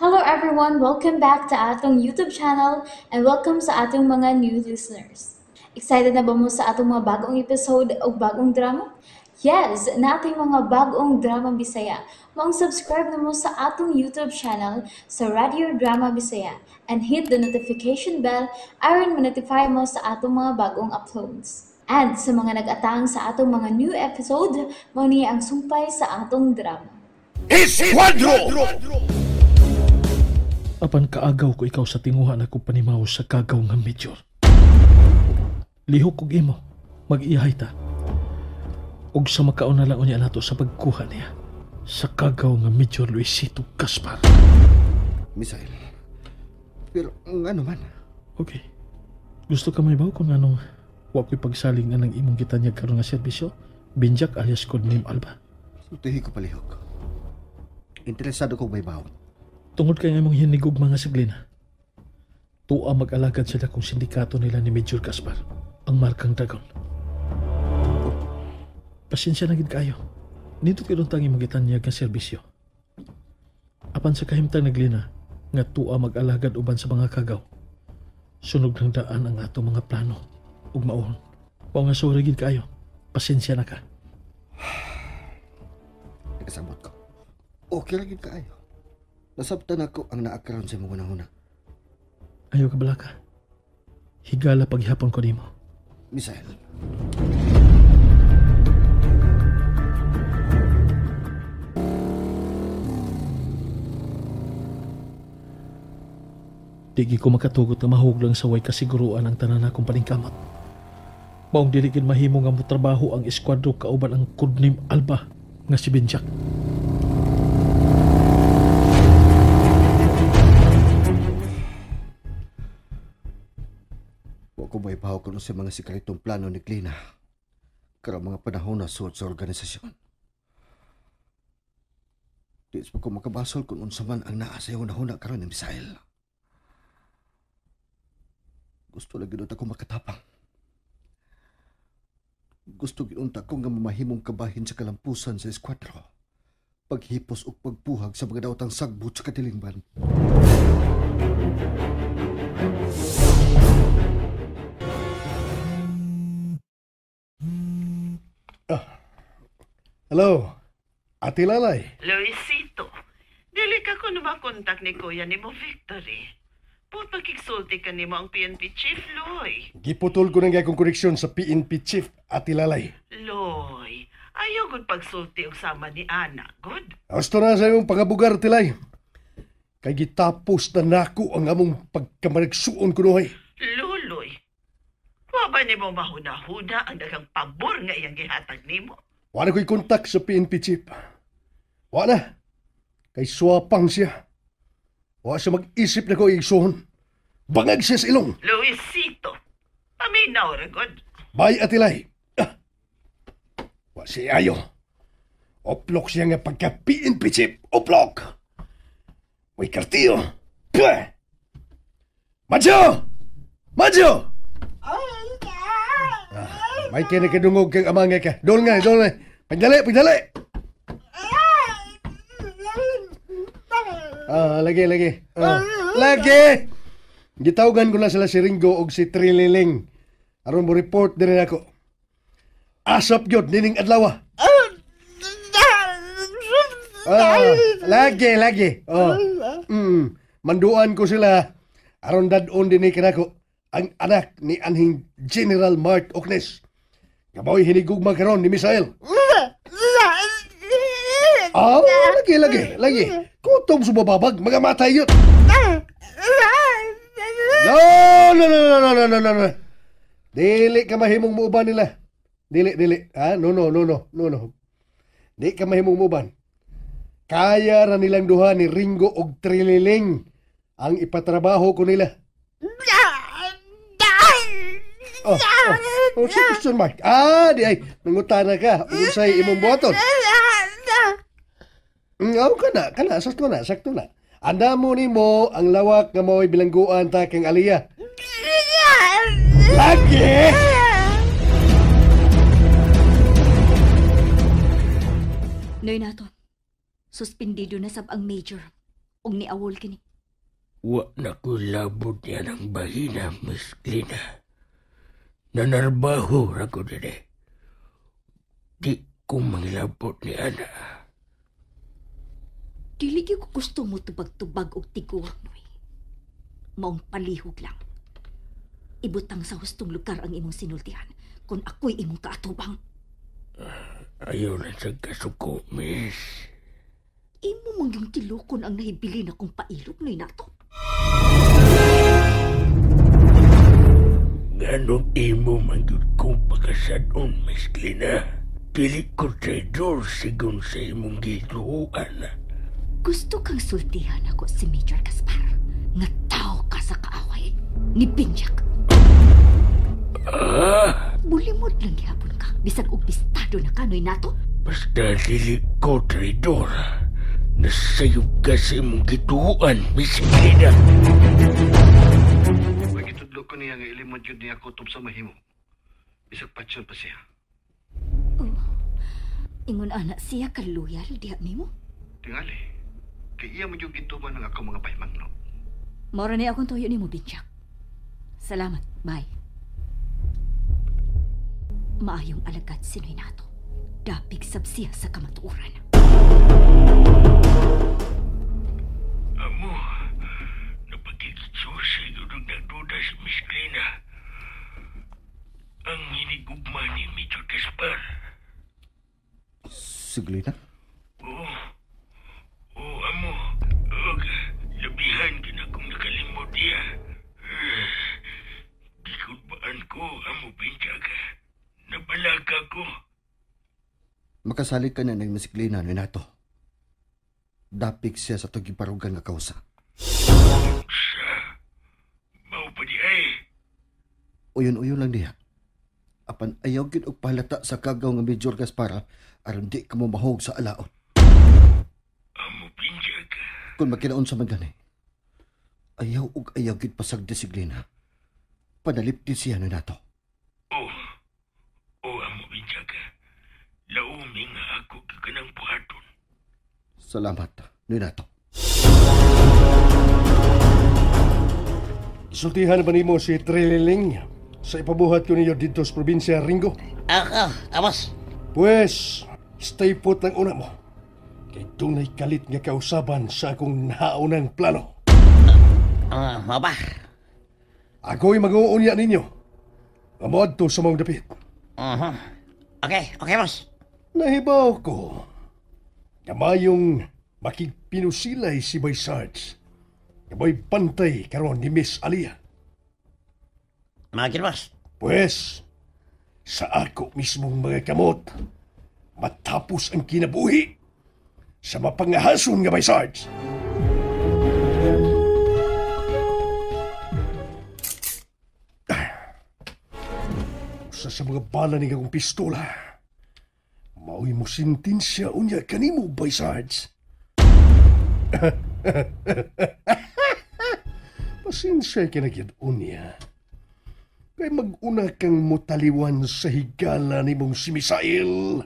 Hello everyone, welcome back to atong YouTube channel and welcome sa atong mga new listeners. Excited na ba mo sa atong mga bagong episode o bagong drama? Yes, na ating mga bagong drama Bisaya. Mag-subscribe na mo sa atong YouTube channel sa Radio Drama Bisaya and hit the notification bell aron ma-notify mo sa atong mga bagong uploads. And sa mga nag-atang sa atong mga new episode, mao niya ang sumpay sa atong drama. Esquadro! Apan kaagaw ko ikaw sa tinguhan ako panimaw sa kagaw nga major. Lihok kog imo, mag-iyahay ta. Og sa makaon na lang unya nato sa pagkuha niya sa kagaw nga Major Luisito Gaspar. Misael, pero ano man? Okay. Gusto ka may baw kung anong wa ko'y pagsaling na ng imong gitanyag karon nga serbisyo? Binjak alias codename Alba. Sutihi ko palihok. Interesado ko may bawon. Tungod kay nga imong hinigog mga siglina. Tuwa mag-alagad sila kung sindikato nila ni Major Gaspar, ang Markang Dragon. Pasensya na gid kayo. Nito kinuntang imong gitanyag nga serbisyo. Apan sa kahimtang naglina, nga tuwa mag-alagad uban sa mga kagaw. Sunog ng daan ang ato mga plano. Ug maon. Wa nga sorry gid kayo. Pasensya na ka. Nakasabot ko. Okay lang yun kaayo. Nasabtan ako ang naakaroon sa mga una. Ayaw ka bala ka. Higala paghihapon ko nimo. Misael, Digi ko makatugot na mahuglang sa way kasiguruan ang tanan akong paningkamot. Maong diligid mahimo nga mo trabaho ang eskwadro kauban ang codename Alba nga si Benjak. wa ko may bahaw kuno sa mga sikretong plano ni Klina. Karang mga panahon na suot sa organisasyon. Di pa ko makabasol kung unsa man ang naa sa huna-huna karon ni Misael. Gusto lagi doon ako makatapang. Gusto ginunta ko nga mamahimong kabahin sa kalampusan sa eskwadro. Paghipos o pagpuhag sa mga daotang sagbot sa katilingban. Hello, Ate Lalay. Luisito, dili ka ko makontak ni Kuya ni mo Victory. Put pagkiksulti ka ni mo ang PNP Chief, Loy. Giputol ko na nga akong koneksyon sa PNP Chief, Ate Lalay. Loy, ayaw gud pagsulti og sama ni Ana, good? Gusto na sa imong pangabugar, Tilay. Kay gitapos na nako ang among pagkamaragsuon ko noy. Luloy, wa ba ni mo mahuna-huna ang daghang pabor nga iyang gihatag nimo? Wala ko'y kontak sa PNP Chief. Wala. Kay swapang siya. Wala siya mag-isip na ko igsuhon. Bangag siya sa ilong. Luisito, paminaw ra good. Bye, Ate Lay. Wala siya ayo. Oplok siya nga pagka-PNP Chief. Oplok. May kartiyo. Pweh! Madyo! Madyo! May kinakadungog kang amangay ka. Doon nga. Pagdali. Lagi. Lagi! Gitawgan ko na sila si Ringo o si Trililing. Aron mo report din ako. Asap yun, nining adlaw. Lagi. Manduan ko sila. Aron dadon din ni kanako. Ang anak ni anhing General Mark Oknes. Kaboy hinigugma karon ni Misael. Lagi. Kutom sumababag, magamatay yun. No. Dili ka mahimong muuban nila. Dili. No. Di ka mahimong muuban. Kaya ra nilang duha ni Ringo og Trililing ang ipatrabaho ko nila. Sa question mark. Di ay, nangutana ka. Unsay imong buhaton? Kana, sakto na. Anda mo ni mo ang lawak nga mo'y bilangguan ta kang Aliyah. Lagi! Noy naton, suspendido na sab ang major. og niawol kini. Wa na ko labot niya ng bahina, Miss Glina. Nanarbaho ra ko dire. Di ko manglabot ni Ana. Dili gyud ko gusto mo tubag-tubag og tiguwag noy. Maong palihog lang. Ibutang sa hustong lugar ang imong sinultihan kung ako'y imong kaatubang. Ayaw lang sa kasuko, Miss. Imo mong yung tilukon ang nahibili na kong pailog noy nato. Ganong imo mangyud kong pagkasadon, Miss Glina. Dili ko traidor sigun sa imong gituuan. Gusto kang sultihan ako si Major Gaspar. Nga tao ka sa kaaway ni Binjak. Bulimod lang gihapon ka. Bisag og bistado na kanoy nato. Basta dili ko traidor. Nasayog ka sa imong gituuan, Miss Glina. Magitudlo ko niya nga ilimod yun niya kutob sa mahimo. Bisag patsyon pa siya. Oh, ingon anak siya kaluyal diha nimo. Tingali, kay iya mo yung gituman ng ako mga pahimangno. Mora ni akong tuyo nimo, Binjak. Salamat, bye. Maayong alagad sinoy nato. Dapig sabsiya sa kamatuuran. Amo, napagkikitsusi yun ang nagduda si Miss Glina. Ang hinigugma ni Major Gaspar. Si Glina? Oo, amo. Labihan ka na kung nakalimot niya. Dikudbaan ko, amo Binjak. Nabalaga ko. Makasali ka na ng si Glina, Renato. Dapik siya sa tugiparugan nga kausa. Sa, mau pa di ay. Uyon-uyon lang diha. Apan ayaw gid og palata sa kagaw nga Major Gaspara aron di ka mo mahog sa alaot. Amo Binjak. Kung makinaon sa man gani, ayaw ug ayaw gid pasagdi si Glina. Panalip din siya, Renato. Amo Binjak. Laumi nga ako kaganang buhaton. Salamat, Renato. Sultihan ba nimo si Trililing sa ipabuhat ko niyo dito sa probinsya Ringo? Amas. Pues, stay put ng una mo. Kay tunay kalit nga kausaban sa akong naunang plano. Maba. Ako'y mag-uunya ninyo. Amod to sa mong dapit. Okay, boss. Nahibaw ko na mayong makippinusilay si Boy Sarge. Na mo'y pantay karon ni Miss Alia. Magin, boss. Pues, sa ako mismong mga kamot, matapos ang kinabuhi sa mapangahason nga Boy Sarge. Sa mga bala ni akong pistola, mao'y mo sintensya unya kanimo, Boy Sarge. Pasensya ka na gyud unya. Kay mag-una kang mutaliwan sa higala ni mong si Misael.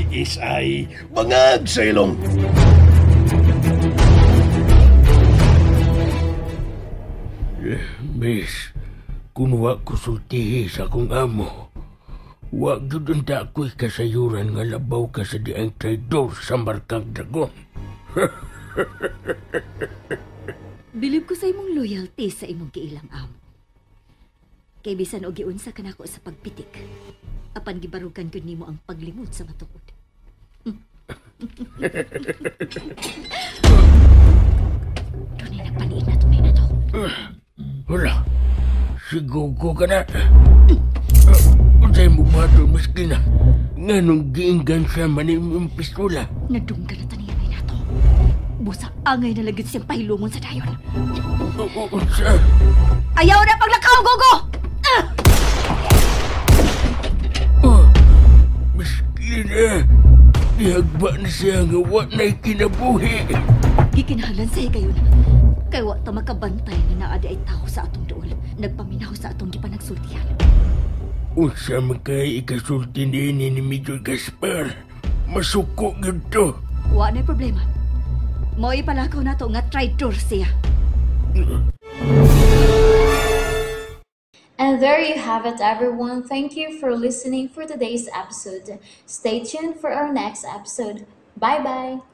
PSI, bangag sa ilong! Miss, kung wa ko sultihi sa akong amo, wag yun ang ako'y kasayuran nga labaw ka sa diang traidor sa Markang Dragon. Bilib ko sa imong loyalty sa imong giilang amo. Kay bisan og giunsa ka nako sa pagpitik, apan gibarugan gyud nimo ang paglimod sa matuod. Tunay na to. Wala, sigugo ka na. Unsay mo ba ito, Miss Glina? Nga nung giinggan siya manim yung pistola. Nadunggan na taniyan ay nato. Busa angay na lagit siyang pahilumon sa dayon. Unsa? Ayaw na paglakaw, Gogo! Miss Glina, ihagba na siya nga wa na'y kinabuhi. Gikinahanglan sa'yo kayo na. Kay wa ta makabantay na naadi ay tao sa atong duol. Nagpaminaw sa atong gipanagsultihan. Unsa man kay ikasulti ni Major Gaspar? Masuko gyud to. Wa na'y problema. Mo ipalakaw na to nga traitor siya. And there you have it, everyone. Thank you for listening for today's episode. Stay tuned for our next episode. Bye-bye.